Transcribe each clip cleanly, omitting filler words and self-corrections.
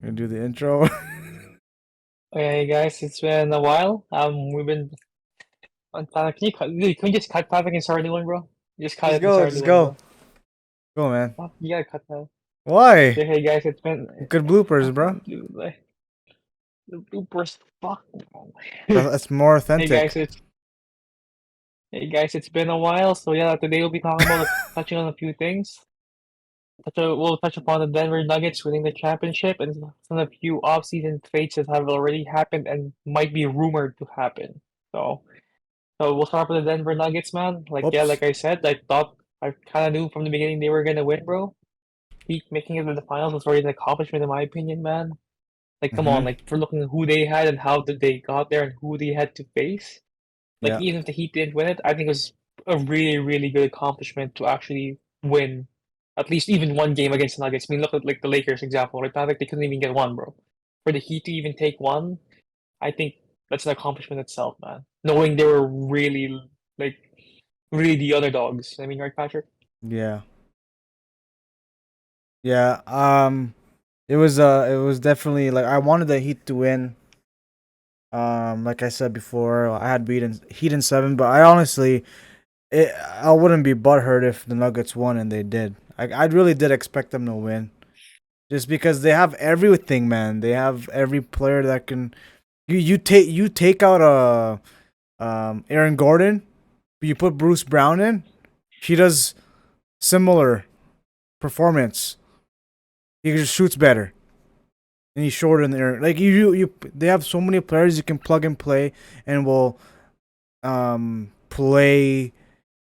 Gonna do the intro. Hey guys, it's been a while. We've been on Can you cut? Dude, can we just cut topic and start a new one, bro? Just cut Just it and go, start a just new one, go. bro. Go, man. Fuck, you gotta cut that. Why? Hey guys, it's been Good bloopers, bro. fucking dude, like the bloopers. Fuck. That's more Hey guys, authentic. it's been a while. So yeah, today we'll be talking about touching on a few things. We'll touch upon the Denver Nuggets winning the championship and some of the few off-season trades that have already happened and might be rumored to happen. So. So we'll start with the Denver Nuggets, man. Whoops. Like I said, I kind of knew from the beginning they were gonna win, bro. Heat making it to the finals was already an accomplishment in my opinion, man. Like, come Mm-hmm. on, like for looking at who they had and how did they got there and who they had to face. Like Yeah. even if the Heat didn't win it, I think it was a really, really good accomplishment to actually win at least even one game against the Nuggets. I mean, look at like the Lakers example, right? Not like they couldn't even get one, bro. For the Heat to even take one, I think that's an accomplishment itself, man. Knowing they were like really the underdogs. I mean, right, Patrick? Yeah. Yeah. It was definitely like I wanted the Heat to win. Like I said before, I had beaten Heat in 7, but I wouldn't be butthurt if the Nuggets won and they did. I really did expect them to win, just because they have everything, man. They have every player that can. You take out a Aaron Gordon, you put Bruce Brown in, he does similar performance. He just shoots better, and he's shorter in the air. Like they have so many players you can plug and play, and will play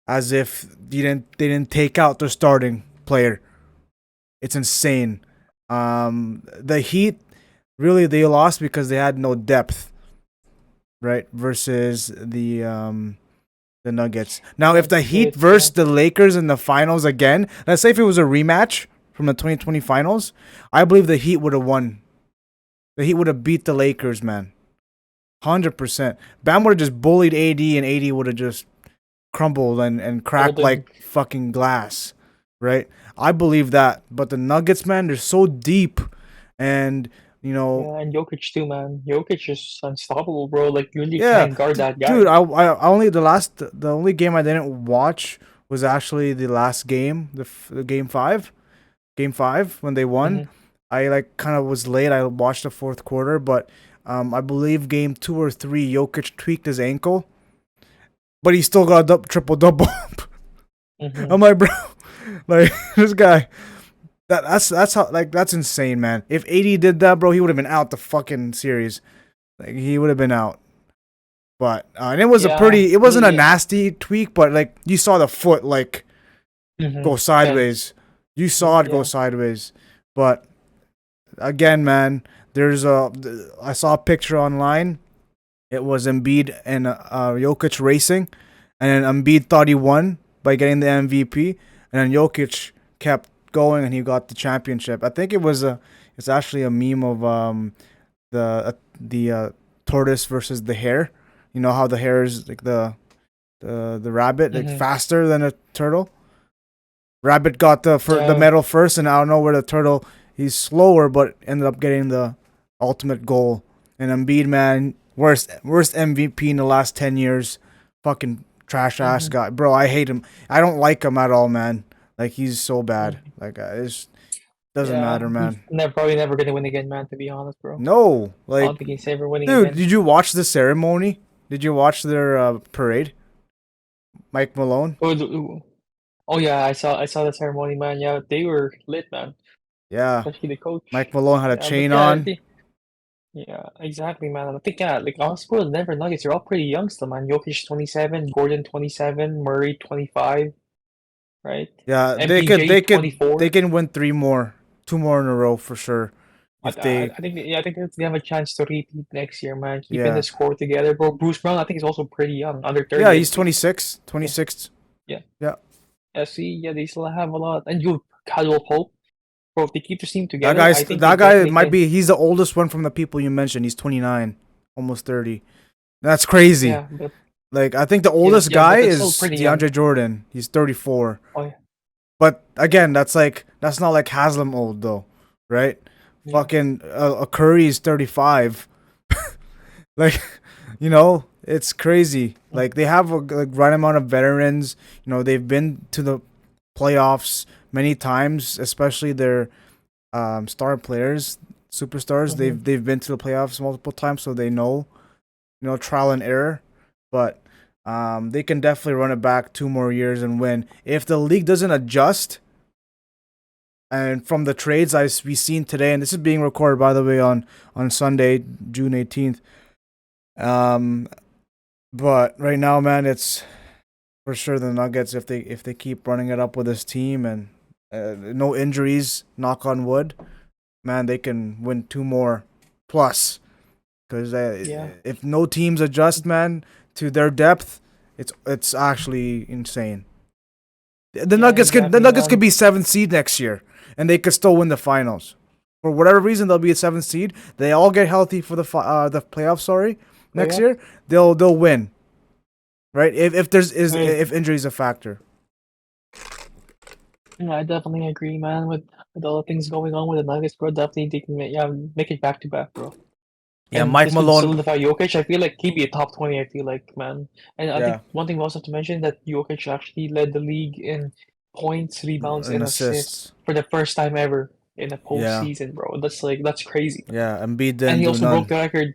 as if they didn't take out their starting player. It's insane. The Heat really they lost because they had no depth, right? Versus the Nuggets. Now, if That's the Heat it. Yeah. versus the Lakers in the finals again, let's say if it was a rematch from the 2020 finals, I believe the Heat would have won. The Heat would have beat the Lakers, man. 100%. Bam would have just bullied AD, and AD would have just crumbled and cracked Golden. like fucking glass, right? I believe that. But the Nuggets, man, they're so deep. And, you know, Yeah, and Jokic too, man. Jokic is unstoppable, bro. Like you really yeah, can't guard that dude. guy. I only the only game I didn't watch was actually the last game, the game five when they won. Hmm. I like kind of was late. I watched the fourth quarter, but I believe game 2 or 3, Jokic tweaked his ankle, but he still got a triple double. Hmm. I'm like, bro, like this guy. That's how like that's insane, man. If AD did that, bro, he would have been out the fucking series. Like he would have been out. But and it was a Yeah. pretty. It wasn't a Yeah. nasty tweak, but like you saw the foot like Hmm. go Bent. sideways. You saw it go Yeah. sideways. But again, man, there's a. I saw a picture online. It was Embiid and Jokic racing, and then Embiid thought he won by getting the MVP, and then Jokic kept going and he got the championship. I think it was a. It's actually a meme of the tortoise versus the hare. You know how the hare is like the rabbit like Hmm. faster than a turtle. Rabbit got the Yeah. medal first, and I don't know where the turtle he's slower, but ended up getting the ultimate goal. And Embiid, man, worst MVP in the last 10 years. Fucking trash ass Hmm. guy, bro. I hate him. I don't like him at all, man. Like he's so bad. Hmm. Like it doesn't matter, Yeah. He's man. probably never gonna win again, man. To be honest, bro. No, I like, don't think he's ever winning dude, again. did you watch the ceremony? Did you watch their parade? Mike Malone. Oh yeah, I saw the ceremony, man. Yeah, they were lit, man. Yeah, Especially the Mike coach. Malone had a Yeah, but chain yeah, on. yeah, exactly, man. I think yeah, like also the Denver Nuggets, they're all pretty young still, man. Jokic 27, Gordon 27, Murray 25, right? Yeah, MPJ 24. they can win 3 more, 2 more in a row for sure. If they, I think yeah, I think they have a chance to repeat next year, man. Keeping yeah, the score together, bro. Bruce Brown, I think is also pretty young, under yeah, 30, I he's believe. 26, Yeah, 26. yeah, Yeah, yeah. See, yeah, they still have a lot. And you, Caldwell Pope, bro. If they keep the team together, I think they that guy definitely might can. be. He's the oldest one from the people you mentioned. He's 29, almost 30. That's crazy. Yeah, but Like I think the yeah, oldest yeah, guy but that's still is pretty young. DeAndre Jordan. He's 34. Oh yeah. But again, that's not like Haslam old though, right? Yeah. Fucking a Curry is 35. Like, it's crazy. Mm. Like they have a like right amount of veterans. They've been to the playoffs many times, especially their star players, superstars. Mm-hmm. They've been to the playoffs multiple times, so they know, trial and error. But they can definitely run it back 2 more years and win. If the league doesn't adjust, and from the trades we seen today, and this is being recorded by the way on Sunday, June 18th. Um, but right now, man, it's for sure the Nuggets if they keep running it up with this team and no injuries, knock on wood, man, they can win 2 more plus. Because Yeah. if no teams adjust, man, to their depth, it's actually insane. The Yeah, Nuggets could the exactly, Nuggets could man. be seventh seed next year, and they could still win the finals. For whatever reason, they'll be a seventh seed. They all get healthy for the playoffs. Sorry, next Playoff. year they'll win. Right? Hey, If injury is a factor. yeah, I definitely agree, man. With all the things going on with the Nuggets, bro, definitely they can make it back to back, bro. Yeah, And Mike this would Malone. solidify Jokic. I feel like he'd be a top 20, I feel like, man. And I think Yeah, one thing we also have to mention that Jokic actually led the league in points, rebounds, and and assists assists. for the first time ever in a Yeah, postseason, bro. That's crazy. yeah. Embiid And didn't he do also broke none. the record.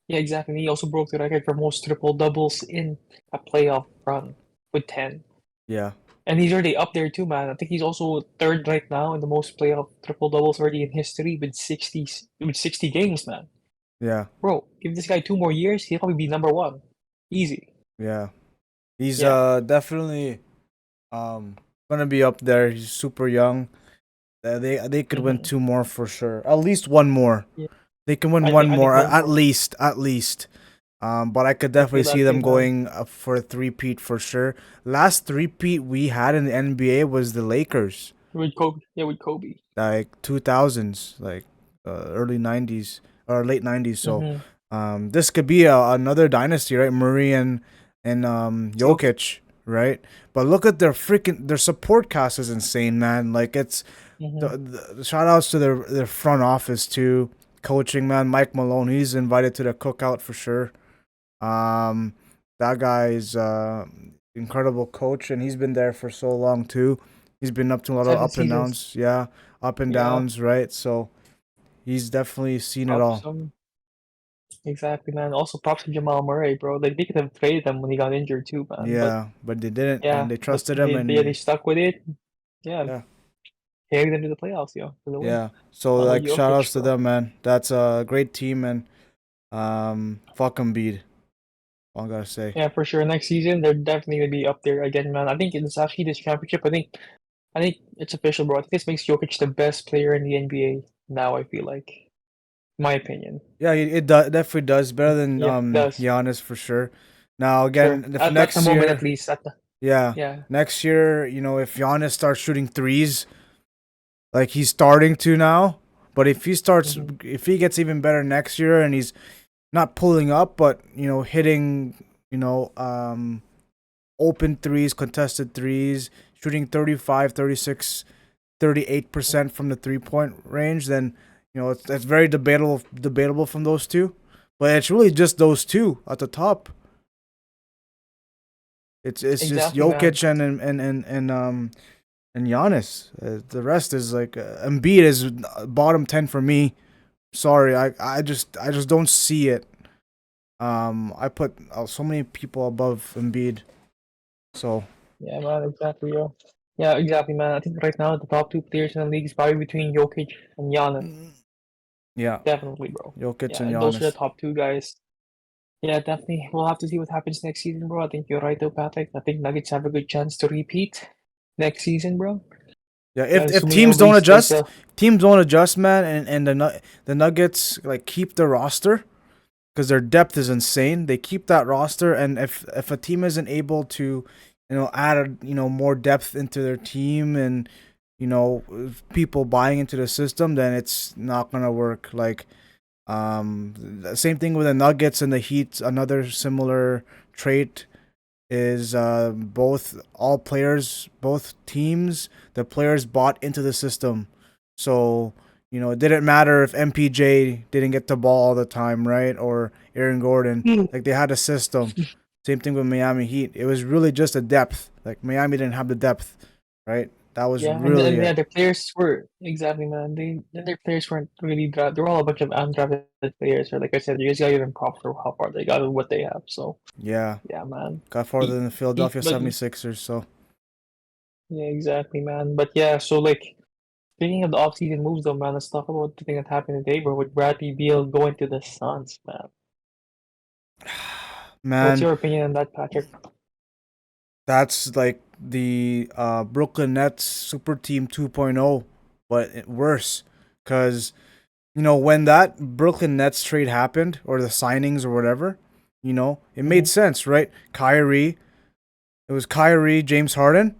Yeah, exactly. And he also broke the record for most triple doubles in a playoff run with 10. Yeah, And he's already up there too, man. I think he's also third right now in the most playoff triple doubles already in history with 60 games, man. yeah, Bro, give this guy 2 more years, he'll probably be number one. Easy. yeah. He's Yeah. definitely um gonna be up there. He's super young. They could win Hmm. 2 more for sure. At least one more. Yeah. They can win I one think I more think one at more. least, at least. But I could I definitely feel see that too, them man. going for a three-peat for sure. Last three-peat we had in the NBA was the Lakers, With Kobe. Yeah, with Kobe. like 2000s, like early 90s or late 90s. So Mm-hmm. this could be another dynasty, right? Murray and Jokic. Jokic, right? But look at their support cast is insane, man. Like it's Mm-hmm. the shout outs to their front office too, coaching, man. Mike Malone, he's invited to the cookout for sure. Um, that guy is incredible coach, and he's been there for so long too. He's been up to a lot of Seven up and seasons. downs, yeah, up and Yeah. downs, right? So he's definitely seen it Props all. him. Exactly, man. Also props to Jamal Murray, bro. Like they could have traded him when he got injured too, man. But Yeah, but they didn't, and yeah, they but trusted him, they and stuck with it. Yeah. yeah, Carried them to the playoffs, yo, for the win. yeah. So All like, shout outs Jokic, to bro. them, man. That's a great team, and fuck Embiid. All I gotta say. Yeah, for sure. Next season, they're definitely gonna be up there again, man. I think it's actually this championship. I think it's official, bro. I think this makes Jokic the best player in the NBA now. I feel like, my opinion. Yeah, definitely does better than Yeah, it does. Giannis for sure. Now Sure. again, if At the next moment, at year, least. yeah, Yeah. next year, if Giannis starts shooting threes like he's starting to now, but Hmm. if he gets even better next year and he's not pulling up, but hitting, open threes, contested threes, shooting 35, 36, 38% from the 3 point range, then it's very debatable from those two. But it's really just those two at the top. It's just Exactly, man. Jokic and Giannis. The rest is like Embiid is bottom 10 for me. Sorry, I just don't see it. I put so many people above Embiid. So Yeah, man. Exactly, yo. Yeah, exactly, man. I think right now the top two players in the league is probably between Jokic and Giannis. yeah, Definitely, bro. Jokic Yeah, and those are the Giannis. top two guys. Yeah, definitely. We'll have to see what happens next season, bro. I think you're right though, Patrick. I think Nuggets have a good chance to repeat next season, bro. Yeah, Yeah, if assuming teams don't everybody's like adjust, man, and the Nuggets like keep the roster because their depth is insane. They keep that roster, and if a team isn't able to, add more depth into their team and people buying into the system, then it's not gonna work. Like the same thing with the Nuggets and the Heat. Another similar trait is both teams, the players bought into the system. So, You know, it didn't matter if MPJ didn't get the ball all the time, right? Or Aaron Gordon. Mm. Like they had a system. Same thing with Miami Heat. It was really just a depth. Like Miami didn't have the depth, right? That was Yeah, really and yeah, it. their players were exactly, man. Their players weren't really drafted. They're all a bunch of undrafted players. Or like I said, you just gotta give them props for how far they got and what they have. So Yeah. yeah, man. Got farther Heat, than the Heat, Philadelphia but 76ers, so yeah, exactly, man. But yeah, so like speaking of the offseason moves, though, man, let's talk about the thing that happened today, bro, with Bradley Beal going to the Suns, man. What's man, your opinion on that, Patrick? that's like the Brooklyn Nets super team 2.0, but worse. Cause you know when that Brooklyn Nets trade happened or the signings or whatever, you know it Hmm. made sense, right? Kyrie, it was Kyrie, James Harden,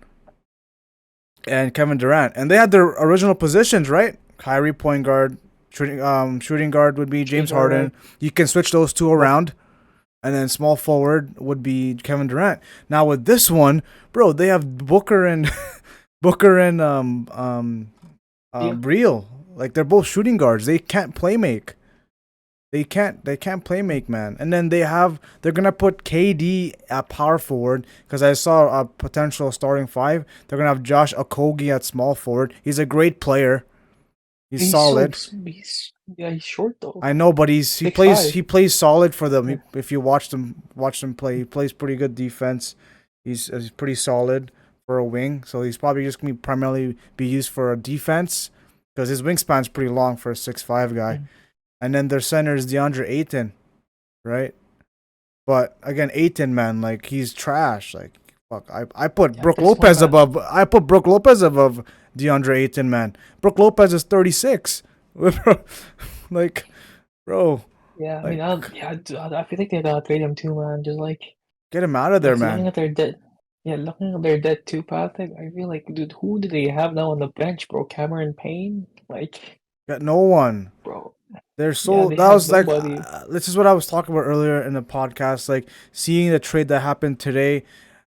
and Kevin Durant, and they had their original positions, right? Kyrie point guard, shooting guard would be Shooting James guard, right? Harden. You can switch those two But around, and then small forward would be Kevin Durant. Now with this one, bro, they have Booker and Booker and Beal, Briel. Like they're both shooting guards. They can't play make. They can't play make, man. And then they're gonna put KD at power forward because I saw a potential starting five. They're gonna have Josh Okogie at small forward. He's a great player. He's solid. he's short I though, know, but 6'5". he plays solid for them. Yeah. If you watch him play, he plays pretty good defense. He's pretty solid for a wing. So he's probably just gonna primarily be used for a defense because his wingspan's pretty long for a 6'5" guy. Mm. And then their center is DeAndre Ayton, right? But again, Ayton, man, like he's trash. Like fuck, Yeah, at this point, man. I put Brooke Lopez above DeAndre Ayton, man. Brooke Lopez is 36. Like, bro, Yeah, I mean, like I feel like they gotta trade him too, man. Just get him out of there, like looking man. at their debt. Yeah, looking at their debt too, Patrick. I feel like, dude, who do they have now on the bench, bro? Cameron Payne, like, Got no one. bro. They're Yeah, so they that have was like nobody. this is what I was talking about earlier in the podcast. Like seeing the trade that happened today,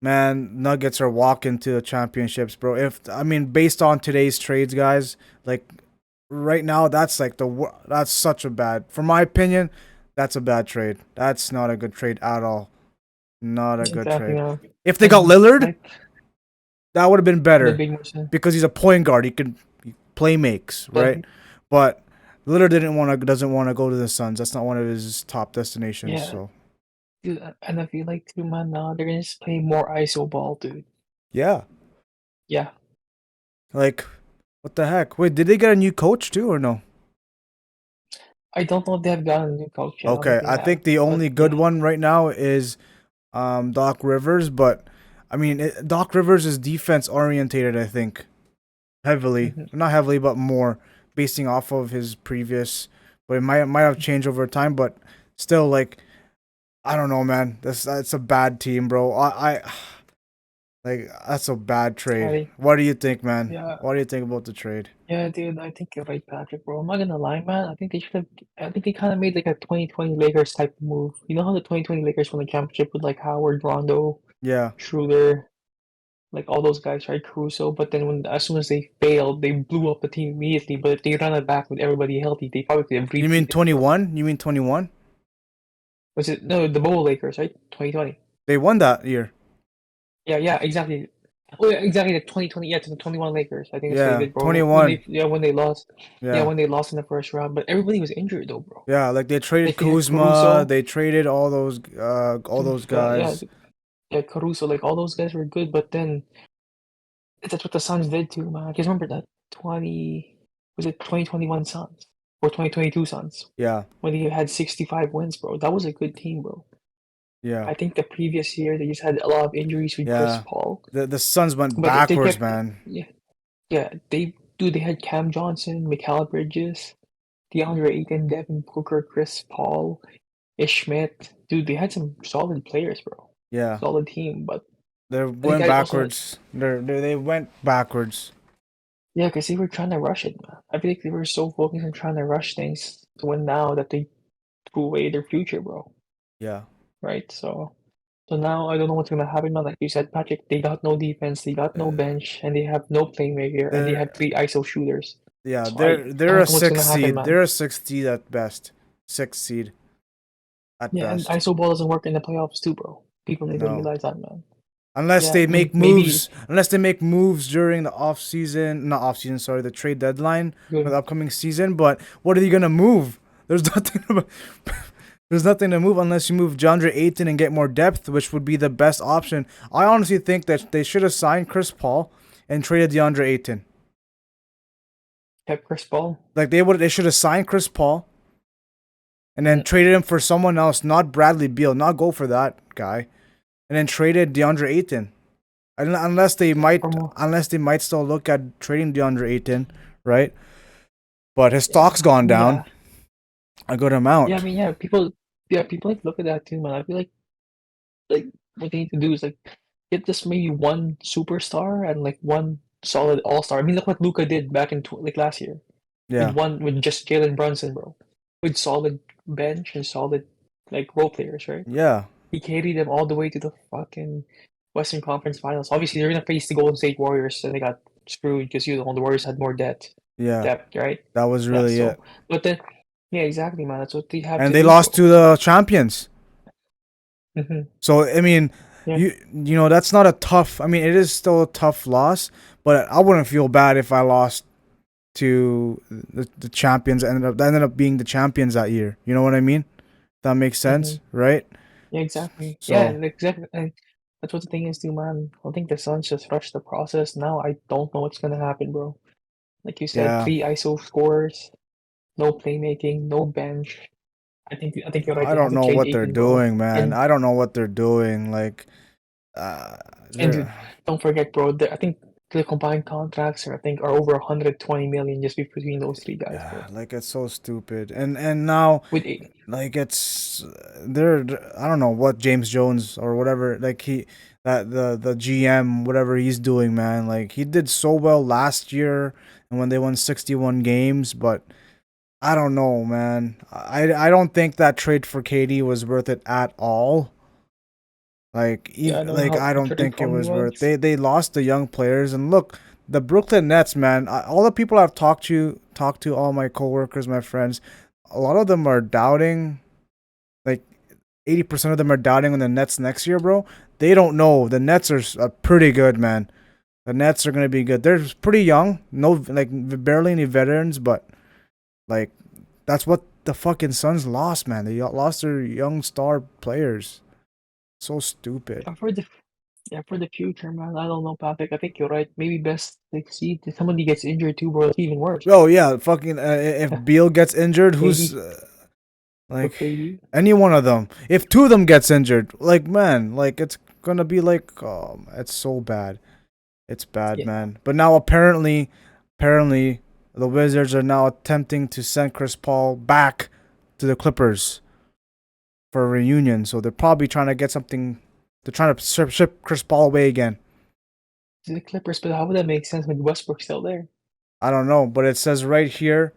man. Nuggets are walking to the championships, bro. If I mean based on today's trades, guys, like right now, that's like that's such a bad. For my opinion, that's a bad trade. That's not a good trade at all. Not a good Exactly, trade. yeah. If they got And Lillard, like that would have been the better big motion. because he's a point guard. He play makes, But right? But Lillard doesn't want to go to the Suns. That's not one of his top destinations. yeah, So dude, and I feel like too, man, now they're gonna just play more ISO ball, dude. yeah, Yeah, like what the heck? Wait, did they get a new coach too or no? I don't know if they have gotten a new coach. I don't think Okay, they I have, think the but only good yeah. one right now is Doc Rivers, but I mean Doc Rivers is defense orientated. I think heavily, Mhm. not heavily, but more basing off of his previous. But it might have changed over time. But still, like I don't know, man. That's a bad team, bro. I like that's a bad I trade. think, What do you think, man? yeah, What do you think about the trade? yeah, dude, I think you're right, Patrick, bro. I'm not gonna lie, man. I think they should have. I think they kind of made like a 2020 Lakers type of move. You know how the 2020 Lakers won the championship with like Howard, Rondo, Yeah, Schroeder, like all those guys, right? Caruso. But then as soon as they failed, they blew up the team immediately. But if they run it back with everybody healthy, they probably could have you mean repeated, bro. 21? You mean 21? Was it no the Bowl Lakers, right? 2020. They won that year. Yeah, yeah, exactly. Oh, yeah, exactly. The 2020, yeah, to the 21 Lakers. I think that's what they Yeah, did, bro. 21. When they lost, yeah, Yeah. when they lost in the first round. But everybody was injured though, bro. Yeah, like they traded Like they had Kuzma, Caruso, they traded all those yeah, guys. yeah, Caruso. Like all those guys were good, but then that's what the Suns did too, man. I just remember that 20 was it 2021 Suns or 2022 Suns Yeah. when they had 65 wins, bro. That was a good team, bro. Yeah. I think the previous year they just had a lot of injuries with Chris Yeah. Paul, The Suns went but if they backwards, kept, man. yeah, yeah, they had Cam Johnson, Mikal Bridges, DeAndre Ayton, Devin Booker, Chris Paul, Ish Smith. Dude, they had some solid players, bro. Yeah. Solid team, but They I think went I also backwards. They went backwards. yeah, because they were trying to rush it, man. I feel like they were so focused on trying to rush things to win now that they threw away their future, bro. Yeah. Right? So now I don't know what's gonna happen, man. Like you said, Patrick, they got no defense, they got no Uh, bench, and they have no playmaker, and they They're have three ISO shooters. Yeah, So I they're don't a know what's six gonna happen, seed. man. They're a 6 seed at best. 6 seed at Yeah, and best. ISO ball doesn't work in the playoffs too, bro. People need to No. realize that, man. Unless Yeah, they I mean make maybe moves, unless they make moves during the off season, not off season, sorry, the trade deadline for good. the upcoming season. But what are you gonna move? There's nothing. There's nothing to move unless you move DeAndre Ayton and get more depth, which would be the best option. I honestly think that they should have signed Chris Paul and traded DeAndre Ayton. Kept Chris Paul. Like they should have signed Chris Paul and then Mm, traded him for someone else, not Bradley Beal, not go for that guy, and then traded DeAndre Ayton. yeah, for more. Unless they might still look at trading DeAndre Ayton, right? But his stock's gone down Yeah, a good yeah. I amount. mean, people like look at that too, man. I feel like what they need to do is like get this maybe one superstar and like one solid all star. I mean, look what Luca did back in like last year Yeah, with just Jalen Brunson, bro, with solid bench and solid like role players, right? yeah, He carried them all the way to the fucking Western Conference Finals. Obviously, they're gonna face the Golden State Warriors, and they got screwed because the Warriors had more yeah. depth, right? That was Yeah. really So, it. but then, yeah, exactly, man. That's what they have And to they do, lost bro. to So, the champions. hmm So I mean, yeah, you know that's not a tough. I mean, it is still a tough loss, but I wouldn't feel bad if I lost to the champions. Ended up being the champions that year. You know what I mean? That makes hmm sense, right? yeah, exactly. Yeah, So and exactly. And that's what the thing is, too, man. I think the Suns just rushed the process. Now I don't know what's gonna happen, bro. Like you said, yeah, three ISO scores, no playmaking, no bench. I think you're right. I They have don't to know trade what they're Aiton, bro. doing, man. And I don't know what they're doing. Like, and they're don't forget, bro. I think the combined contracts are over 120 million just between those three guys, yeah, bro. like it's so stupid. And now With eight, like it's I don't know what James Jones or whatever like he that the GM whatever he's doing, man. Like he did so well last year and when they won 61 games, but I don't know, man. I don't think that trade for KD was worth it at all. yeah, I don't know Like I how don't trade think it fun was worth. was. They lost the young players and look, the Brooklyn Nets, man. All the people I've talked to all my coworkers, my friends, a lot of them are doubting. Like 80% of them are doubting on the Nets next year, bro. They don't know. The Nets are pretty good, man. The Nets are gonna be good. They're pretty young, no like barely any veterans, but like that's what the fucking Suns lost, man. They lost their young star players. So stupid. Yeah, for the future, man. I don't know, Patrick. I think you're right. Maybe best like see if somebody gets injured too, bro. It's even worse. Oh yeah, fucking if Beal gets injured, who's KD or like KD. any one of them? If two of them gets injured, like man, like it's gonna be like it's so bad. It's bad, Yeah, man. But now apparently the Wizards are now attempting to send Chris Paul back to the Clippers for a reunion. So they're probably trying to get something. They're trying to ship Chris Paul away again. to the Clippers, but how would that make sense with Westbrook still there? I don't know, but it says right here,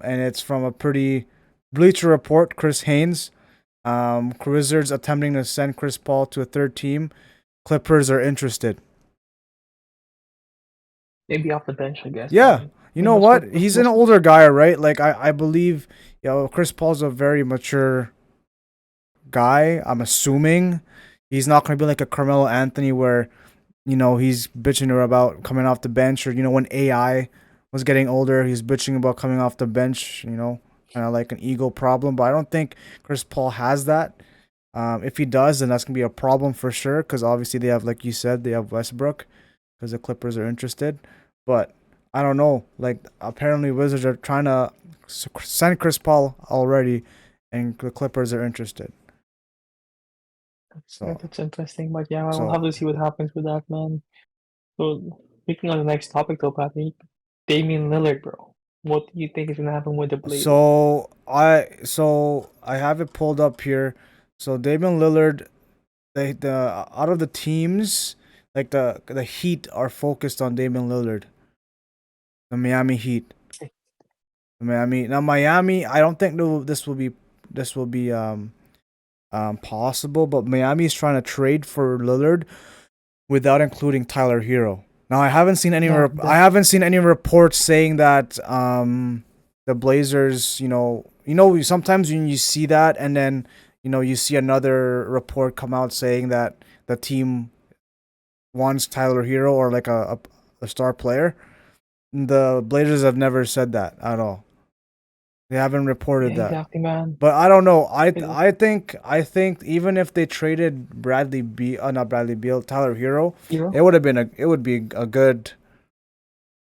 and it's from a pretty Bleacher Report. Chris Haynes, Wizards attempting to send Chris Paul to a third team. Clippers are interested. Maybe off the bench, I guess, Yeah, man. you I mean, know what? He's an Westbrook. older guy, right? Like I believe, Chris Paul's a very mature guy. I'm assuming he's not going to be like a Carmelo Anthony where he's bitching about coming off the bench, or when AI was getting older, he's bitching about coming off the bench. Kind of like an ego problem. But I don't think Chris Paul has that. If he does, then that's gonna be a problem for sure. Because obviously they have, like you said, they have Westbrook. Because the Clippers are interested. But I don't know. Like apparently Wizards are trying to send Chris Paul already, and the Clippers are interested. Yeah, So that's interesting, but yeah, we'll so have to see what happens with that, man. So, speaking on the next topic, though, Patrick, Damian Lillard, bro. What do you think is gonna happen with the Blazers? so I have it pulled up here. So Damian Lillard, the out of the teams, like the Heat are focused on Damian Lillard. The Miami Heat. Miami. I don't think this will be possible, but Miami's trying to trade for Lillard without including Tyler Hero. Now Yeah, I haven't seen any reports saying that the Blazers, sometimes when you see that and then you see another report come out saying that the team wants Tyler Hero or like a star player. The Blazers have never said that at all. They haven't yeah, reported that. exactly, man. But I don't know. Like, I think even if they traded Bradley Beal, not Bradley Beal, Tyler Hero, Hero it would be a good.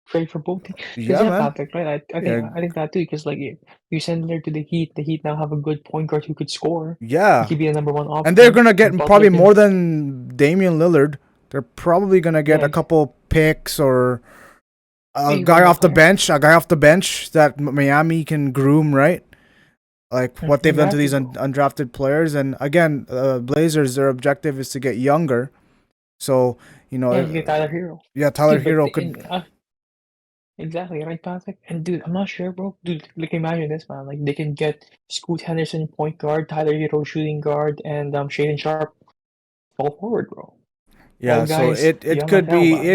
trade for both teams. Because Yeah, yeah, man. Patrick, right? Yeah, I think that too. Because like you send her to the Heat. The Heat now have a good point guard who could score. He yeah. could be a number one And they're option. gonna get Butler probably can, more than Damian Lillard. They're probably gonna yeah, get a couple picks or even more higher. a guy off the bench that Miami can groom, right? Like what they've done to Exactly, these bro. undrafted players. And again, Blazers, their objective is to get younger. So Yeah, you get Tyler Hero, yeah, Tyler dude. But Hero could. exactly right, Patrick. And dude, I'm not sure, bro. Dude, like imagine this, man. Like they can get Scoot Henderson point guard, Tyler Hero shooting guard, and Shaden Sharp small forward, bro. Yeah, That so guy's young as hell, man.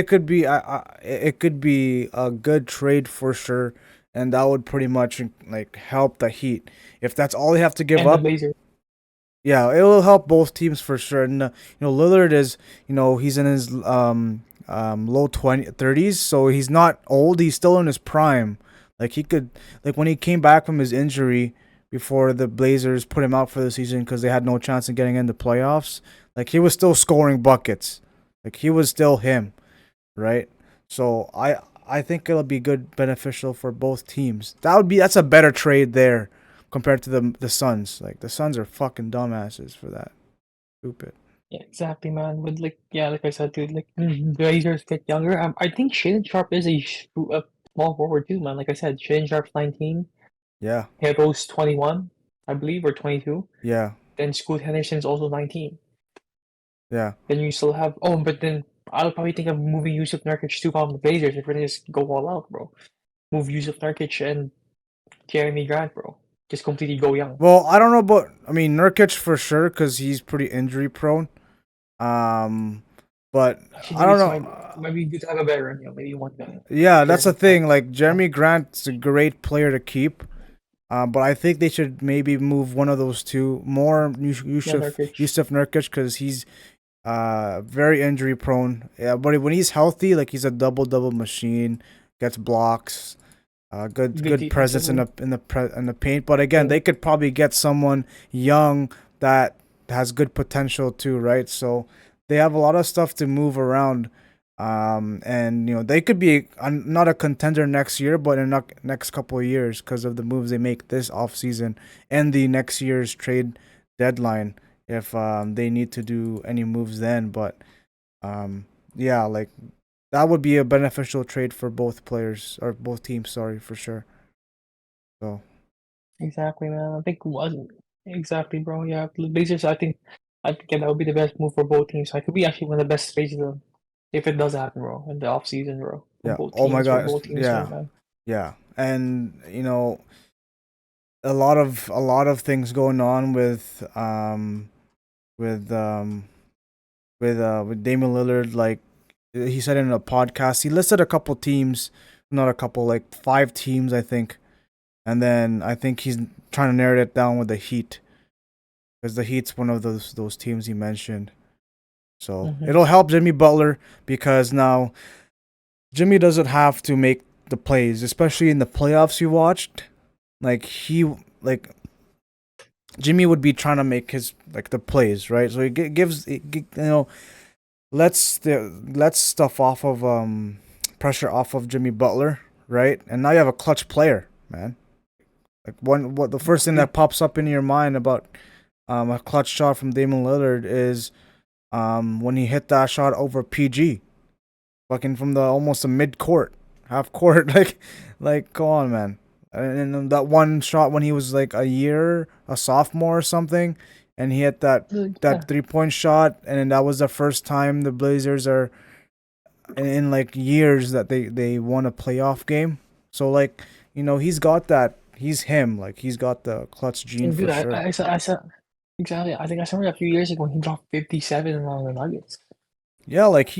it could be a good trade for sure, and that would pretty much like help the Heat if that's all they have to give And the up. Blazers. Yeah, it will help both teams for sure. And Lillard is he's in his low 30s, so he's not old. He's still in his prime. Like he could like when he came back from his injury before the Blazers put him out for the season because they had no chance of getting into playoffs. Like he was still scoring buckets. Like he was still him, right? So I think it'll be good beneficial for both teams. That's a better trade there compared to the Suns. Like the Suns are fucking dumbasses for that. Stupid. Yeah, exactly, man. But like, yeah, like I said, dude, like Blazers get younger. I think Shaden Sharp is a small forward too, man. Like I said, Shaden Sharp's 19, Yeah. Hero's 21, I believe, or 22. Yeah. Then Scoot Henderson's also 19. Yeah. Then you still have but then I'll probably think of moving Yusuf Nurkic too from the Blazers if we're gonna just go all out, bro. Move Yusuf Nurkic and Jeremy Grant, bro. Just completely go young. Well, I don't know, but I mean Nurkic for sure because he's pretty injury prone. Um, but Actually, I maybe don't it's know. might be good to have a veteran, maybe one guy. Yeah, that's the Jeremy thing. Grant. Like Yeah, Jeremy Grant's a great player to keep. But I think they should maybe move one of those two more yeah, Nurkic. Yusuf Nurkic because he's very injury prone. Yeah, but when he's healthy, like he's a double machine, gets blocks, Good good presence defensively. in the paint. But again, Yeah. they could probably get someone young that has good potential too, right? So they have a lot of stuff to move around. And they could be not a contender next year, but in the next couple of years because of the moves they make this offseason and the next year's trade deadline if they need to do any moves then. But yeah, like that would be a beneficial trade for both players or both teams. Sorry, for sure. So Exactly, man. I think was exactly, bro. Yeah, the Blazers. I think yeah, that would be the best move for both teams. I could be actually one of the best trades if it does happen, bro, in the off season, bro, yeah. Oh my for gosh. both teams, Yeah. right, man. Yeah. And a lot of things going on with um with Damian Lillard. Like he said in a podcast, he listed a couple teams, not a couple, like 5 teams, I think. And then I think he's trying to narrow it down with the Heat because the Heat's one of those teams he mentioned. So Mm-hmm. it'll help Jimmy Butler because now Jimmy doesn't have to make the plays, especially in the playoffs you watched. Like like Jimmy would be trying to make his like the plays, right? So he gives lets stuff off of pressure off of Jimmy Butler, right? And now you have a clutch player, man. Like what the first thing Exactly. that pops up in your mind about a clutch shot from Damian Lillard is when he hit that shot over PG, fucking from the almost a mid court, half court, like go on, man. And then that one shot when he was like a sophomore or something, and he hit that Yeah, 3 point shot, and then that was the first time the Blazers are in like years that they won a playoff game. So like he's got that. He's him. Like he's got the clutch gene and for dude, sure. I saw exactly. I think I saw it a few years ago when he dropped 57 on the Nuggets. Yeah, like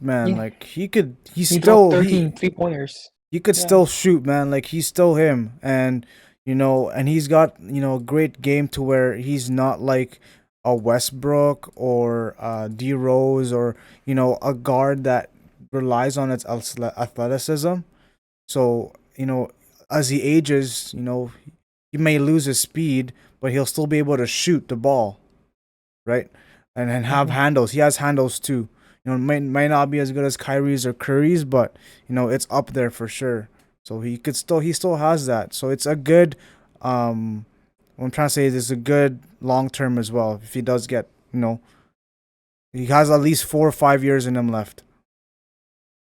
man, Yeah, like he could, he dropped 13 3-pointers. he could Yeah. still shoot, man. Like he's still him, and and he's got a great game to where he's not like a Westbrook or D Rose or a guard that relies on its athleticism. So as he ages, he may lose his speed, but he'll still be able to shoot the ball, right? And have Hmm. handles. He has handles too. Might not be as good as Kyrie's or Curry's, but it's up there for sure. So he still has that. So it's a good what I'm trying to say is it's a good long term as well. If he does get, he has at least 4 or 5 years in him left.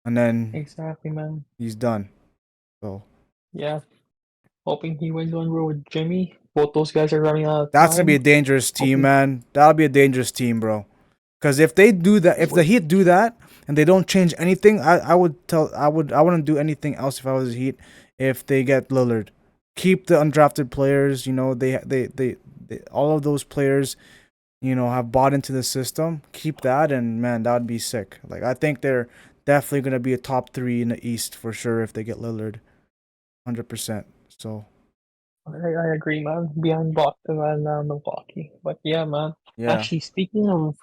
And then Exactly, man. he's done. So Yeah. Hoping he wins one row with Jimmy. Both those guys are running out of that's gonna be a time. dangerous team, Hoping. man. That'll be a dangerous team, bro. Because if they do that, if the Heat do that and they don't change anything, I wouldn't do anything else if I was the Heat. If they get Lillard, keep the undrafted players. They all of those players, have bought into the system. Keep that, and man, that would be sick. Like I think they're definitely gonna be a top three in the East for sure if they get Lillard, 100%. So I agree, man. Behind Boston and Milwaukee. But yeah, man. yeah, Actually, speaking of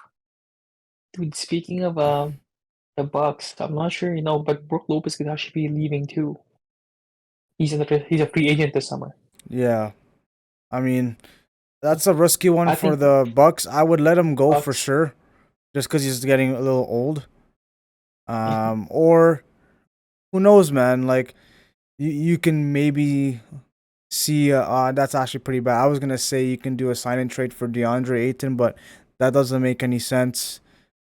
the Bucks, I'm not sure, but Brook Lopez could actually be leaving too. He's a free agent this summer. yeah. I mean, that's a risky one I for think the Bucks. I would let him go for Bucks. sure, just because he's getting a little old. Or who knows, man? Like you can maybe see. That's actually pretty bad. I was gonna say you can do a sign and trade for DeAndre Ayton, but that doesn't make any sense.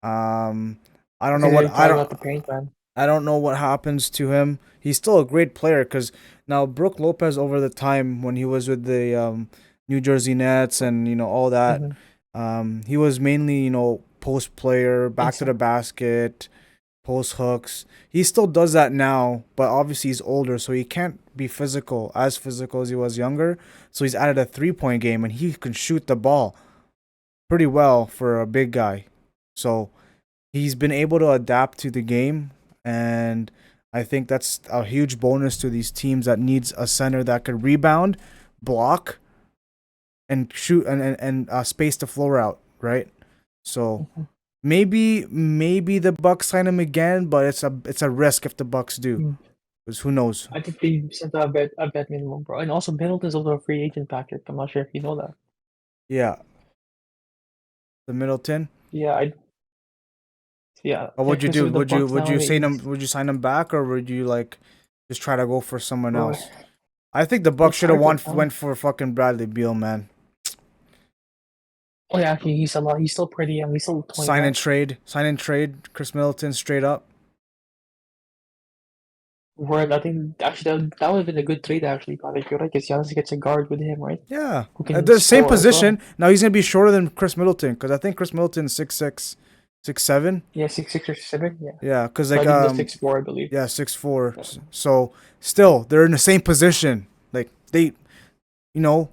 Um, I don't know Because what they drive out the paint, man. I don't know what happens to him. He's still a great player because now Brooke Lopez over the time when he was with the New Jersey Nets and all that, Mm-hmm. he was mainly post player, back to the Exactly. basket, post hooks. He still does that now, but obviously he's older, so he can't be as physical as he was younger. So he's added a 3 point game and he can shoot the ball pretty well for a big guy. So he's been able to adapt to the game, and I think that's a huge bonus to these teams that needs a center that could rebound, block, and shoot and space the floor out, right? So Mm-hmm. maybe the Bucks sign him again, but it's a risk if the Bucks do, because who knows? I think they sent a bet minimum, bro. And also Middleton's also a free agent, Patrick. I'm not sure if you know that. Yeah, the Middleton. Yeah, yeah. What would you Because do? with the Bucks Would you say nowadays, them? Would you sign him back, or would you like just try to go for someone bro, else? I think the Bucks it's should have hard to tell. went for fucking Bradley Beal, man. Oh yeah, actually, he's a lot. He's still pretty young. He's still Sign 21. and trade, Chris Middleton straight up. Word, I think actually that would have been a good trade actually, Patrick. You're right, because Giannis gets a guard with him, right? Yeah, Who at can the same score as position. well. Now he's gonna be shorter than Chris Middleton because I think Chris Middleton's 6'6", 6'7". Yeah, 6'6" or 6'7". Yeah, Yeah, because like Bradley Beal 6'4", I believe. yeah, 6'4". Yeah. So still they're in the same position. Like they, you know,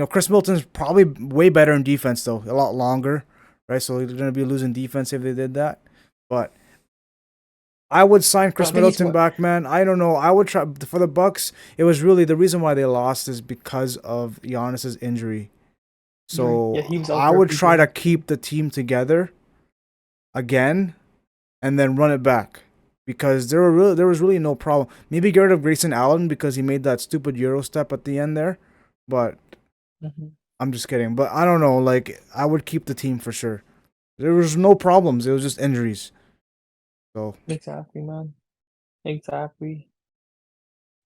Chris Middleton's probably way better in defense though, a lot longer, right? So they're gonna be losing defense if they did that, but I would sign But I Chris think he's Middleton what. back, man. I don't know. I would try for the Bucks. It was really the reason why they lost is because of Giannis's injury. Yeah, So he was out I for a would few try to games. keep the team together again and then run it back because there was really no problem. Maybe get rid of Grayson Allen because he made that stupid Euro step at the end there, but Hmm. I'm just kidding. But I don't know. Like I would keep the team for sure. There was no problems. It was just injuries. So Exactly, man. Exactly.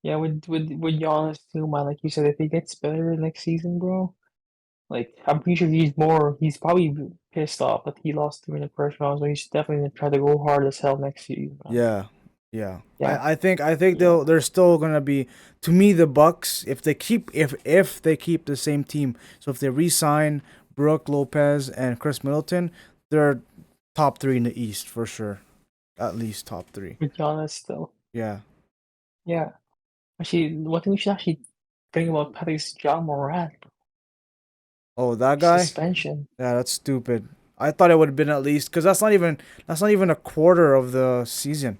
Yeah, with Giannis too, man. Like you said, if he gets better next season, bro, like I'm pretty sure he's probably pissed off that he lost to in the first round. So he's definitely gonna try to go hard as hell next season, man. yeah, yeah. Yeah, I think yeah. they're still gonna be, to me, the Bucks if they keep if they keep the same team. So if they re-sign Brooke Lopez and Chris Middleton, they're top three in the East for sure. At least top three. With Giannis still. Yeah. Yeah. Actually, one thing we should actually bring about Patrick's John Morant Oh, that guy. suspension. Yeah, that's stupid. I thought it would have been at least because that's not even a quarter of the season.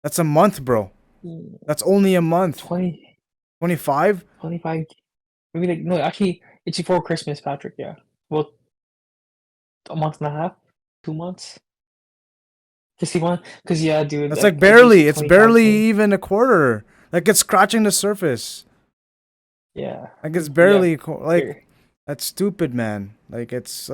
That's a month, bro. Mm, That's only a month. 20, 25. 25, maybe like no, actually, it's before Christmas, Patrick. Yeah, well, a month and a half, 2 months. Just see one, cause yeah, dude, That's like I do see barely. It's 25 barely games. even a quarter. Like it's scratching the surface. Yeah, Like it's yeah, barely like here. that's stupid, man. Like it's.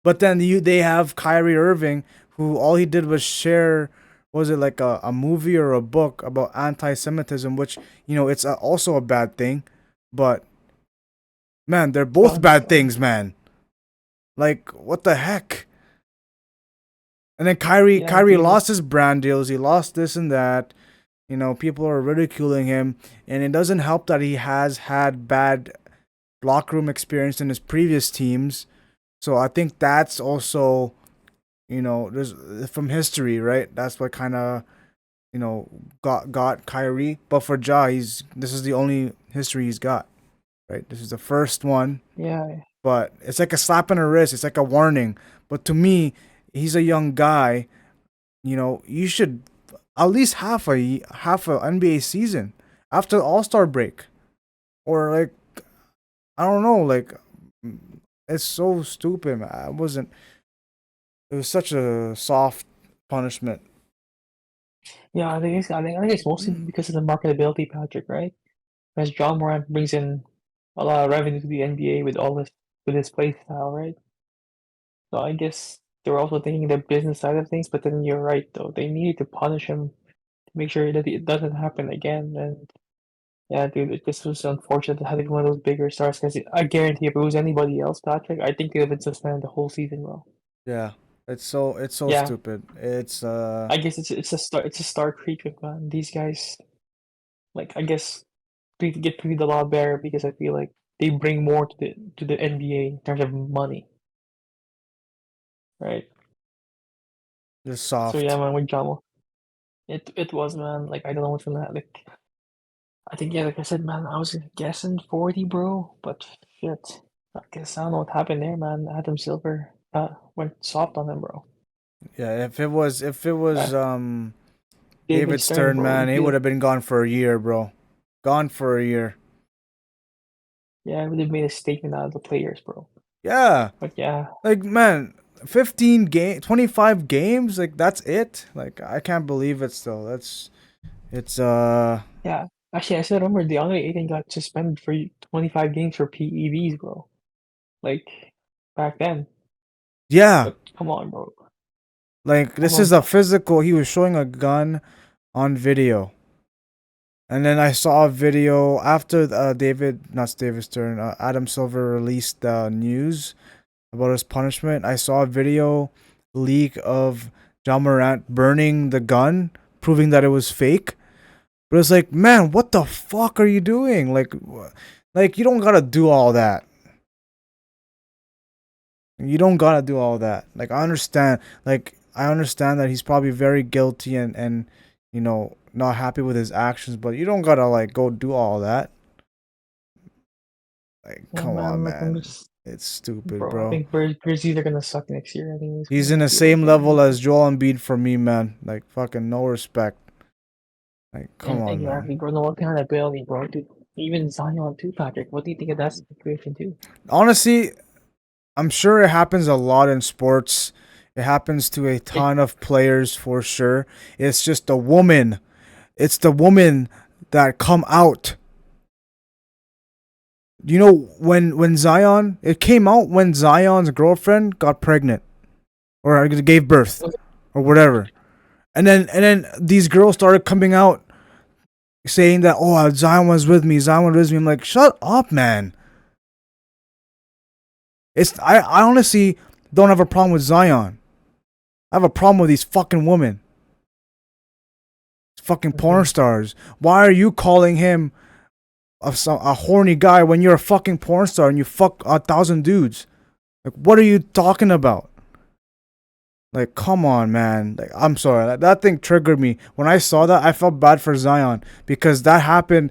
But then they have Kyrie Irving, who all he did was share. Was it like a movie or a book about anti-Semitism, which it's also a bad thing, but man, they're both Sounds, bad things, man. Like what the heck? And then Kyrie yeah, Kyrie dude. lost his brand deals. He lost this and that. People are ridiculing him, and it doesn't help that he has had bad locker room experience in his previous teams. So I think that's also, there's from history, right? That's what kind of got Kyrie. But for Ja, this is the only history he's got, right? This is the first one, Yeah, but it's like a slap on the wrist. It's like a warning. But to me, he's a young guy. You should at least half a NBA season after the All Star break, or like I don't know, like it's so stupid, man. I wasn't. It was such a soft punishment. yeah. I think it's mostly because of the marketability, Patrick, right? As John Morant brings in a lot of revenue to the NBA with his play style, right? So I guess they were also thinking the business side of things, but then you're right though. They needed to punish him to make sure that it doesn't happen again. And yeah, dude, it just was unfortunate to have one of those bigger stars because I guarantee if it was anybody else, Patrick, I think they would have been suspended the whole season, bro. Yeah, it's so Yeah, stupid. It's I guess it's a star treatment, man. These guys, like, I guess they get treated a lot better because I feel like they bring more to the NBA in terms of money, right? just So yeah, soft. man, with Jamo, it was, man. Like I don't know what's gonna like. I think yeah, like I said, man, I was guessing 40, bro, but shit. I guess I don't know what happened there, man. Adam Silver went soft on him, bro. Yeah, if it was Uh, David David Stern, Stern, bro. man, he would have been gone for a year, bro. Gone for a year. Yeah, we would have made a statement out of the players, bro. Yeah, But yeah, like man, 25 games, like that's it. Like I can't believe it. Still, it's yeah. Actually, I still remember DeAndre Ayton got suspended for 25 games for PEDs, bro. Like back then. yeah. But come on, bro. Like Come this on, is a physical. He was showing a gun on video. And then I saw a video after not David Stern, Adam Silver released the news about his punishment. I saw a video leak of John Morant burning the gun, proving that it was fake. But it's like, man, what the fuck are you doing? Like you don't gotta do all that. You don't gotta do all that. Like I understand that he's probably very guilty and not happy with his actions, but you don't gotta like go do all that. Like, yeah, come on, man. Like I'm man. just, It's stupid, bro. I bro. think Grizzlies are gonna suck next year. I think it's He's gonna in the be like same a level as Joel Embiid for me, man. Like, fucking no respect. Like, come and on, man. exactly, bro. No, what kind of ability, bro? Dude, even Zion too, Patrick. What do you think of that situation too? Honestly, I'm sure it happens a lot in sports. It happens to a It ton of players for sure. It's just the woman. It's the woman that come out. When Zion, it came out when Zion's girlfriend got pregnant or gave birth was or whatever. And then these girls started coming out saying that, oh, Zion was with me, Zion was with me. I'm like, shut up, man. I honestly don't have a problem with Zion. I have a problem with these fucking women, fucking porn mhm. stars. Why are you calling him a horny guy when you're a fucking porn star and you fuck 1,000 dudes? Like, what are you talking about? Like, come on, man. Like, I'm sorry. That thing triggered me. When I saw that, I felt bad for Zion because that happened.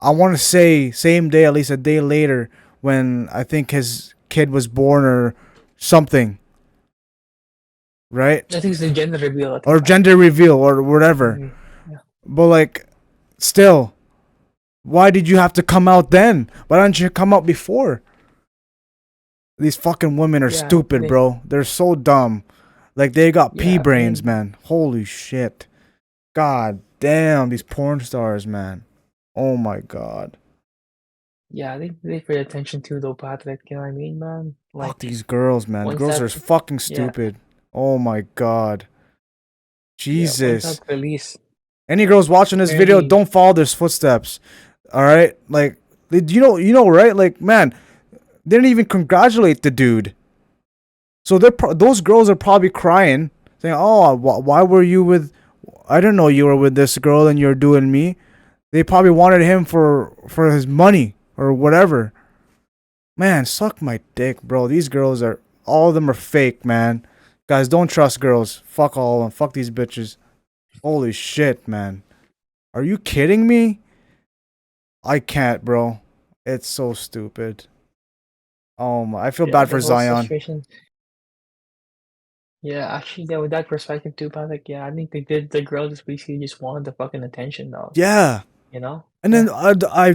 I want to say same day, at least a day later, when I think his kid was born or something, right? I think it's the gender reveal at the Or time. gender reveal or whatever. Mm, yeah, But like, still, why did you have to come out then? Why don't you come out before? These fucking women are yeah, stupid, bro. They're so dumb. Like they got pea yeah. I brains, mean, man. Holy shit. God damn, these porn stars, man. Oh my god. yeah, they pay attention to though, Patrick. You know what I mean, man? Fuck Like these girls, man. once Girls that, are fucking yeah, stupid. Oh my god. yeah, once Jesus. that release, Any girls watching this video, apparently, don't follow their footsteps. All right? Like you know, right? Like, man, they didn't even congratulate the dude. So those girls are probably crying, saying, "Oh, why were you with? I didn't know you were with this girl and you're doing me." They probably wanted him for his money or whatever. Man, suck my dick, bro. These girls are all of them are fake, man. Guys, don't trust girls. Fuck all of them. Fuck these bitches. Holy shit, man. Are you kidding me? I can't, bro. It's so stupid. Oh my, I feel yeah, bad the for whole Zion. situation. Yeah, actually, yeah, with that perspective too, Patrick. Yeah, I think the girl just basically just wanted the fucking attention, though. Yeah. You know? And then Yeah.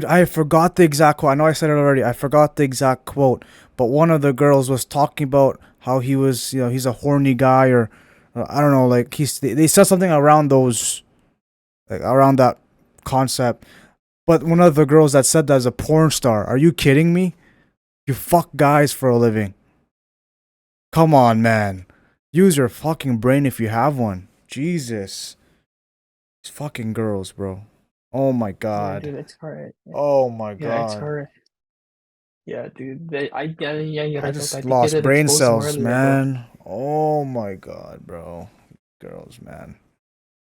I forgot the exact quote. I know I said it already. I forgot the exact quote. But one of the girls was talking about how he was, he's a horny guy or I don't know, like they said something around those, like around that concept. But one of the girls that said that is a porn star. Are you kidding me? You fuck guys for a living. Come on, man. Use your fucking brain if you have one. Jesus. These fucking girls, bro. Oh my Yeah, god. dude, it's hard. Yeah, Oh my yeah, it's god. hard. Yeah, dude. Yeah, you're I right about just that. They could lost have brain exposed him cells, earlier, bro. man. Oh my god, bro. Girls, man.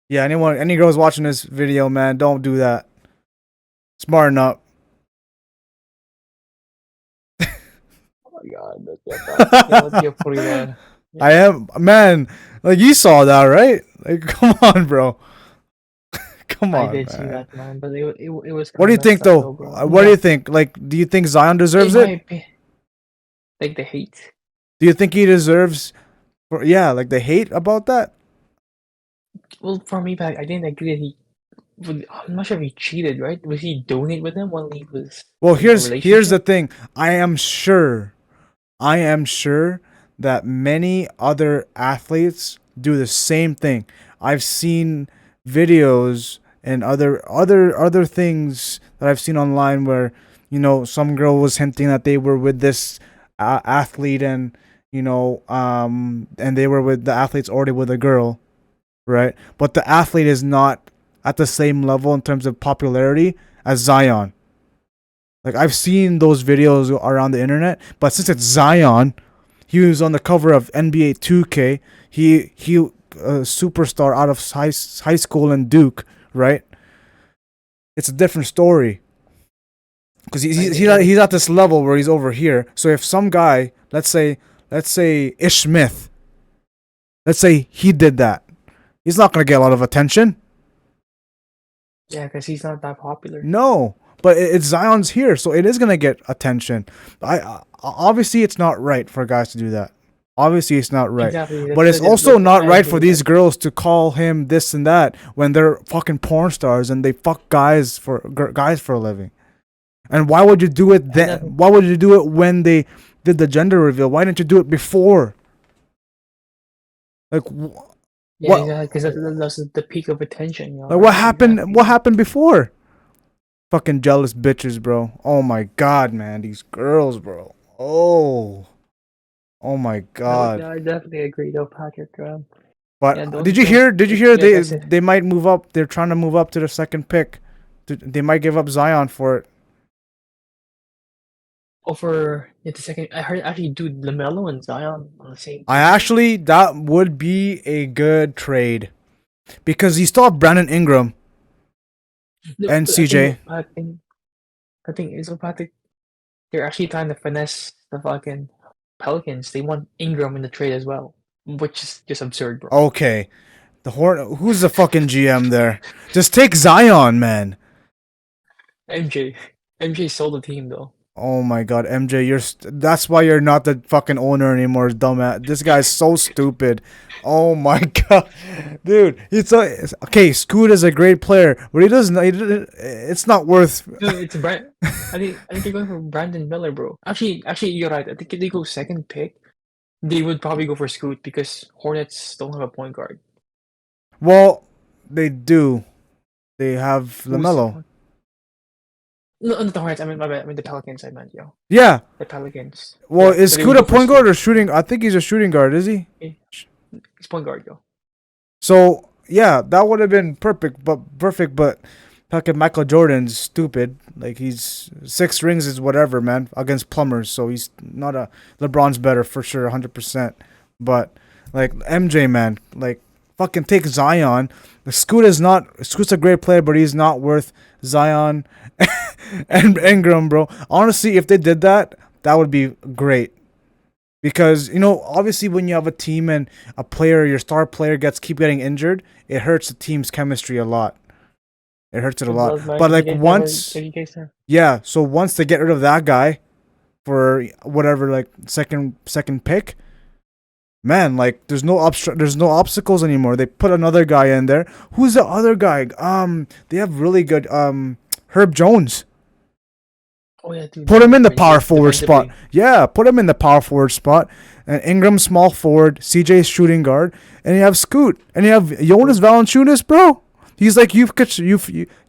Yeah, any girls watching this video, man, don't do that. Smarten up. Oh my God, but yeah, Patrick, you know what? You're pretty there. I Yeah, am, man. Like you saw that, right? Like, come on, bro. Come I on, did see man. that, man, but it was What kind do of you think, messed up though? though, bro. What do you Yeah, think? Like, do you think Zion in deserves my it? opinion, like the hate. Do you think he deserves? Yeah, like the hate about that. Well, for me, back, I didn't agree that I'm not sure if he cheated, right? Was he doing it with him while he was Well, in a here's the relationship? thing. I am sure that many other athletes do the same thing. I've seen videos and other things that I've seen online where some girl was hinting that they were with this athlete and and they were with the athlete's already with a girl, right? But the athlete is not at the same level in terms of popularity as Zion. Like I've seen those videos around the internet, but since it's Zion, he was on the cover of NBA 2K. He a superstar out of high school in Duke, right? It's a different story because I get yeah, he's at this level where he's over here. So if some guy, let's say Ish Smith, let's say he did that, he's not gonna get a lot of attention. yeah, because he's not that popular. No, but it's Zion's here, so it is gonna get attention. Obviously it's not right for guys to do that. Obviously it's not right, Exactly. but it's That's, also not I right agree for with that. these girls to call him this and that when they're fucking porn stars and they fuck guys for a living. And why would you do it And then? then, Why would you do it when they did the gender reveal? Why didn't you do it before? Like yeah, what? exactly, because that's the peak of attention, you know, Like what right? happened? Exactly. What happened before? Fucking jealous bitches, bro. Oh my god, man. These girls, bro. Oh my No, yeah, god. I definitely agree though, Patrick. But Yeah, did you those, hear? Did you hear yeah, that's it. they might move up? They're trying to move up to the second pick. They might give up Zion for it. Over yeah, the second, I heard actually, dude, LaMelo and Zion on the same I team. actually that would be a good trade because you still have Brandon Ingram No, and but I think CJ. what I think is what Patrick, they're actually trying to finesse the fucking Pelicans. They want Ingram in the trade as well, which is just absurd, bro. Okay, the Horn. Who's the fucking GM there? Just take Zion, man. MJ, MJ sold the team though. Oh my god, MJ, that's why you're not the fucking owner anymore, dumbass. This guy's so stupid. Oh my god, dude. Okay. Scoot is a great player, but he doesn't. It's not worth. No, it's Brand. I think they're going for Brandon Miller, bro. Actually, you're right. I think if they go second pick, they would probably go for Scoot because Hornets don't have a point guard. Well, they do. They have Who's Lamelo. no, not the Hornets. I mean, my bad. I mean the Pelicans. I meant yo, Yeah. the Pelicans. Well, Yeah, is so they Scoot would a go for point guard Scoot. or shooting? I think he's a shooting guard. Is he? Okay. He's point guard, yo. So yeah, that would have been perfect. But fucking Michael Jordan's stupid. Like he's 6 rings is whatever, man, against plumbers. So he's not a LeBron's better for sure, 100%. But like MJ, man, like fucking take Zion. Scoot's a great player, but he's not worth Zion and Ingram, bro. Honestly, if they did that, that would be great. Because obviously, when you have a team and your star player keep getting injured, it hurts the team's chemistry a lot. It hurts it a It lot. does, man. But like You guys have. yeah. So once they get rid of that guy for whatever, like second pick, man, like there's no obstacles anymore. They put another guy in there. Who's the other guy? They have really good Herb Jones. Oh yeah, dude. Put him in the Defensively, power forward spot. Yeah, put him in the power forward spot. And Ingram small forward, CJ shooting guard, and you have Scoot, and you have Jonas Valanciunas, bro. He's like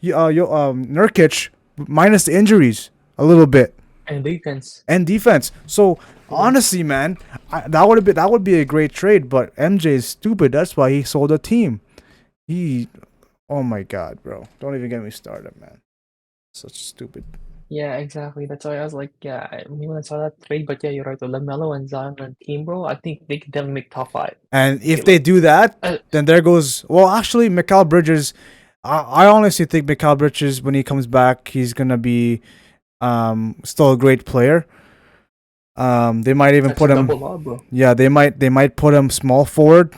Nurkic minus the injuries a little bit and defense. and defense. So honestly, man, that would be a great trade. But MJ is stupid. That's why he sold the team. Oh my god, bro, don't even get me started, man. Such stupid. Yeah, exactly. That's why I was like, yeah, when I saw that trade, but yeah, you're right. The LaMelo and Zion on team, bro. I think they could definitely make top 5. And if Okay, they do that, uh, then there goes. Well, actually, Mikal Bridges. I honestly think Mikal Bridges, when he comes back, he's gonna be still a great player. They might even that's put a him. double law, bro. Yeah, they might put him small forward.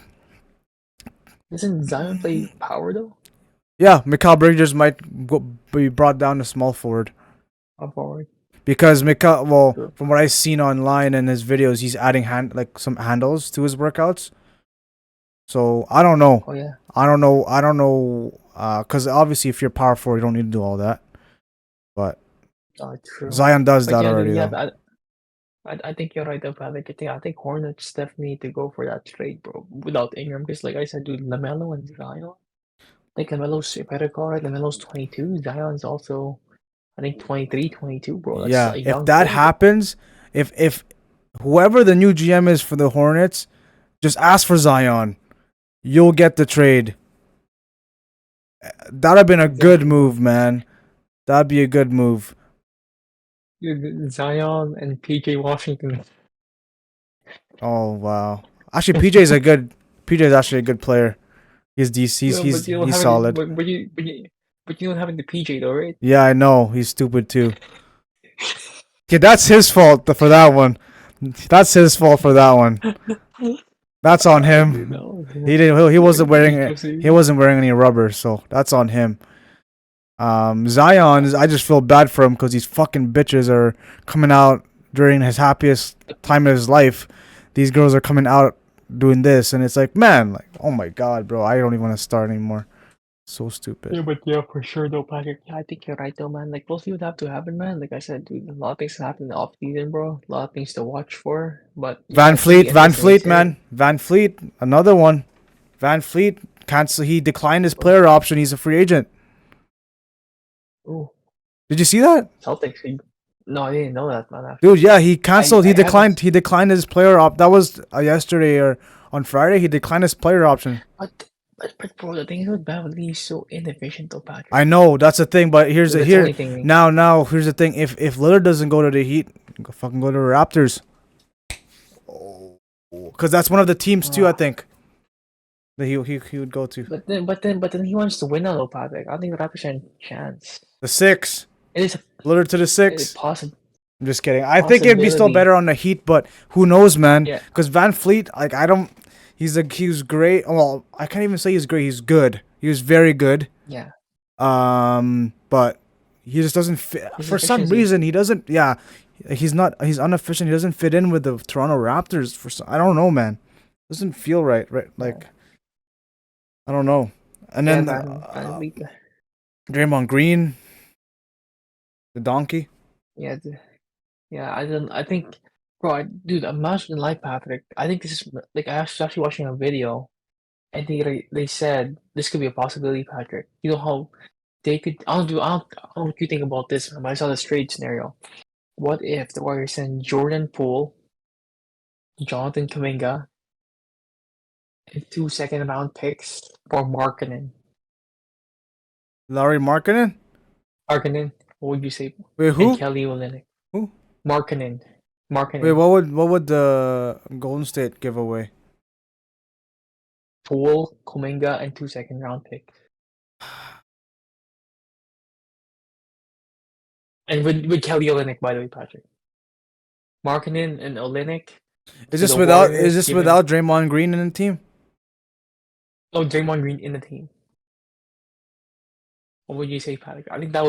Doesn't Zion play power though? Yeah, Mikal Bridges might be brought down to small forward Power forward. because Mikal. Well, Sure. from what I've seen online and his videos, he's adding some handles to his workouts. So I don't know. Oh yeah. I don't know. Because obviously, if you're power forward, you don't need to do all that. But True. Zion does But that yeah, already, yeah. though. I think you're right though, Patrick. I think Hornets definitely need to go for that trade, bro. Without Ingram, because like I said, dude, LaMelo and Zion. I think LaMelo's, if I recall right, LaMelo's 22. Zion's also, I think 23, 22, bro. That's Yeah, a if young that player, bro. happens, if whoever the new GM is for the Hornets, just ask for Zion. You'll get the trade. That'd have been a good Exactly, bro. move, man. That'd be a good move. Dude, Zion and PJ Washington. Oh wow. Actually, PJ's actually a good player. He's DC. No, but you don't He's have any, solid. but you don't have the PJ though, right? Yeah, I know. He's stupid too. Okay, that's his fault for that one. That's his fault for that one. That's on Dude, him. no. He didn't. He wasn't wearing it. Pussy. He wasn't wearing any rubber, so that's on him. Zion, I just feel bad for him because these fucking bitches are coming out during his happiest time of his life. These girls are coming out doing this, and it's like, man, like, oh my god, bro, I don't even want to start anymore. So stupid. Yeah, but yeah, for sure though, Patrick. Yeah, I think you're right though, man. Like, mostly would have to happen, man. Like I said, dude, a lot of things happen in the off season, bro. A lot of things to watch for. But yeah, Van it's gonna be Fleet, Van interesting to Fleet, see. man, Van Fleet, another one. Van Fleet cancel. He declined his player option. He's a free agent. Ooh, Did you see that? Celtics. No, I didn't know that, man. Actually, Dude, yeah, he canceled. I He haven't. declined. He declined his player op. That was yesterday or on Friday. He declined his player option. But bro, the thing is with Beverly, he's so inefficient though, Patrick. I know that's the thing, but here's That's the the here only thing. now here's the thing. If Lillard doesn't go to the Heat, fucking go to the Raptors. Because that's one of the teams too. I think that he would go to But then he wants to win now, though, Patrick. I think the Raptors have a chance. the six. It is Lillard to the a six. possible. I'm just kidding. I think it'd be still Possibility. better on the Heat, but who knows, man? Yeah. Because Van Fleet, like I don't. He's great. Well, I can't even say he's great. He's good. He was very good. Yeah. But he just doesn't fit His for some efficiency. reason. He doesn't. Yeah, he's not. He's inefficient. He doesn't fit in with the Toronto Raptors. I don't know, man. Doesn't feel right. Right, Yeah, like I don't know. And yeah, then man. Draymond Green, the donkey. Yeah, yeah. I don't. I think, bro. Dude, imagine life, Patrick. I think this is like I was actually watching a video, and they said this could be a possibility, Patrick. You know how they could. I don't know what you think about this, man. But I saw this trade scenario. What if the Warriors send Jordan Poole, Jonathan Kuminga, and 2 second-round picks for Markkanen? Larry Markkinen. Markkanen, what would you say? Wait, And who? Kelly Olynyk. Who? Markkanen. Wait, Markkanen. what would the Golden State give away? Poole, Kuminga, and 2 second-round picks. And with Kelly Olynyk, by the way, Patrick. Markkanen and Olynyk to the Is Warriors, this given without Draymond Green in the team? oh Draymond Green in the team. What would you say, Patrick? I think that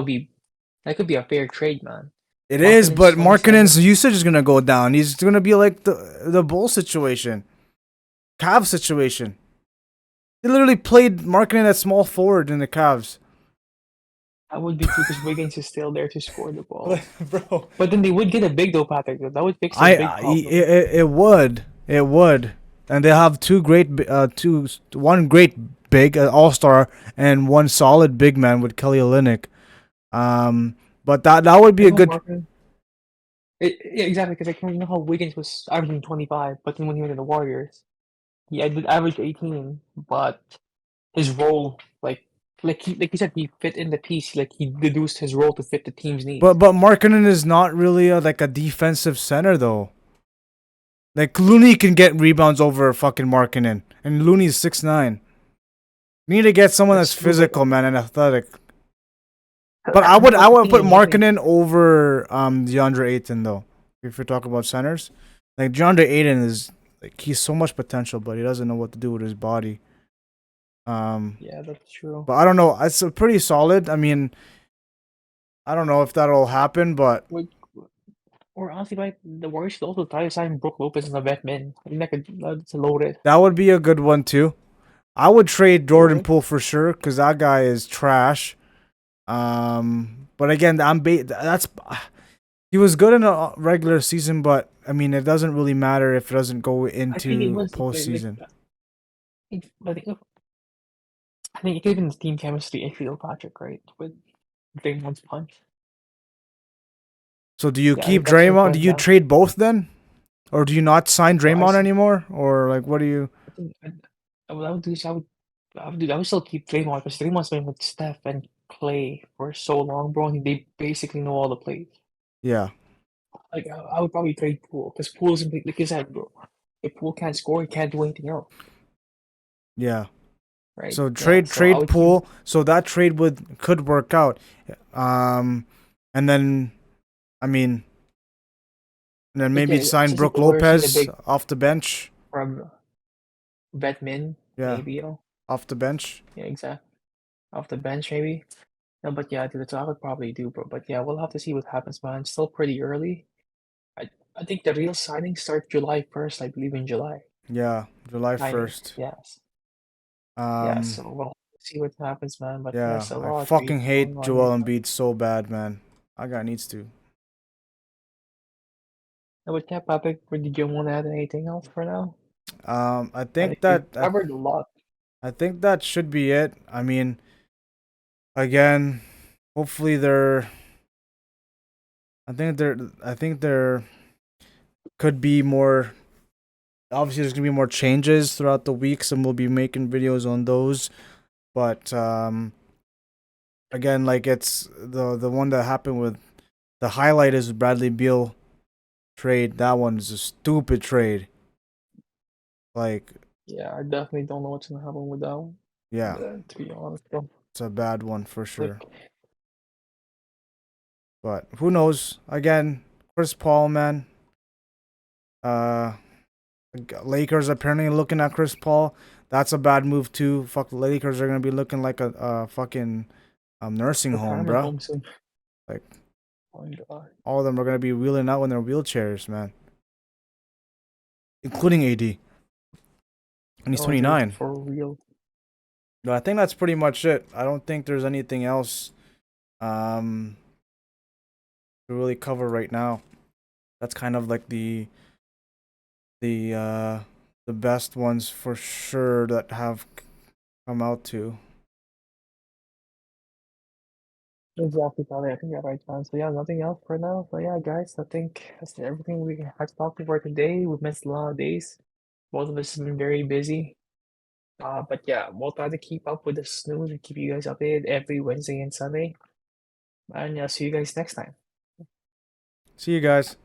could be a fair trade, man. It is, Markkanen's but 27. Markkinen's usage is gonna go down. He's gonna be like the Bull situation, Cavs situation. He literally played Markkinen at small forward in the Cavs. That would be true because Wiggins is still there to score the ball. Bro, But then they would get a big though, Patrick. That would fix their big problem. it would, and they have one great big All Star and one solid big man with Kelly Olynyk. But that would be You a know, good. Markkanen. Yeah, exactly. Because you know how Wiggins was averaging 25, but then when he went to the Warriors, he did average 18, but his role, like you said, he fit in the piece. Like he reduced his role to fit the team's needs. But Markkinen is not really like a defensive center though. Like Looney can get rebounds over fucking Markkinen, and Looney's 6'9". You need to get someone That's that's true, but physical, man, and athletic. But I would but I the would thing put is, Markkanen. Markkinen over DeAndre Ayton though. If you're talking about centers, like DeAndre Ayton is like he's so much potential, but he doesn't know what to do with his body. Um, Yeah, that's true. but I don't know. It's a pretty solid. I mean, I don't know if that'll happen, but Would or honestly, like the Warriors should also try to sign Brook Lopez as a vet man. I think that's loaded. that would be a good one too. I would trade You Jordan would? Poole for sure because that guy is trash. But again, that's he was good in a regular season, but I mean, it doesn't really matter if it doesn't go I think it into was postseason. I think I think it gave him the team chemistry issue though, Patrick, right? With Draymond's punch. So do you Yeah, I keep think that's what it Draymond? Do boils you down. trade both then, or do you not sign Bro, Draymond anymore, or like what do you? I think what I would do is I would still keep Draymond because Draymond's been with Steph and Clay for so long, bro, and they basically know all the plays. Yeah, Like I would probably trade Poole because Poole isn't like you said, bro. If Poole can't score, he can't do anything else, yeah. right? So Yeah, so I trade would keep. pool. So that trade would could work out. Um, and then I mean, and then Like, maybe yeah, sign since Brooke the Warriors need a Lopez big off the bench. from Batman, Yeah, maybe, you know? off the bench. Yeah, exactly. Off the bench, maybe. No, but yeah, dude, that's what I would probably do, bro. But yeah, we'll have to see what happens, man. It's still pretty early. I I think the real signings start July 1st, I believe in July. Yeah, July Signings, 1st. yes. Yeah, Um, so we'll see what happens, man. But yeah, there's a I lot of fucking trades going hate on right Joel now. Embiid so bad, man. That guy needs to. And with that topic, did you want to add anything else for now? I I think think we've that covered a lot. I think that should be it. I mean, again, hopefully they're. I think there could be more. Obviously, there's gonna be more changes throughout the weeks, and we'll be making videos on those. But again, like it's the one that happened with the highlight is Bradley Beal trade. That one is a stupid trade. Like, Yeah, I definitely don't know what's gonna happen with that one. yeah, To be honest, bro. it's a bad one for Like, sure. But who knows? Again, Chris Paul, man. Uh, Lakers apparently looking at Chris Paul. That's a bad move too. Fuck, the Lakers are gonna be looking like a fucking nursing home, retirement bro. home soon. Like Oh my God. all of them are gonna be wheeling out in their wheelchairs, man, including AD, and he's Oh, dude, 29. for real. But I think that's pretty much it. I don't think there's anything else um to really cover right now. That's kind of like the uh the best ones for sure that have come out to. Exactly, Tyler. I think you're right, man. So yeah, nothing else for now. So yeah, guys, I think that's everything we have to talk about today. We've missed a lot of days. Both of us have been very busy. But yeah, we'll try to keep up with the snooze and keep you guys updated every Wednesday and Sunday. And yeah, see you guys next time. See you guys.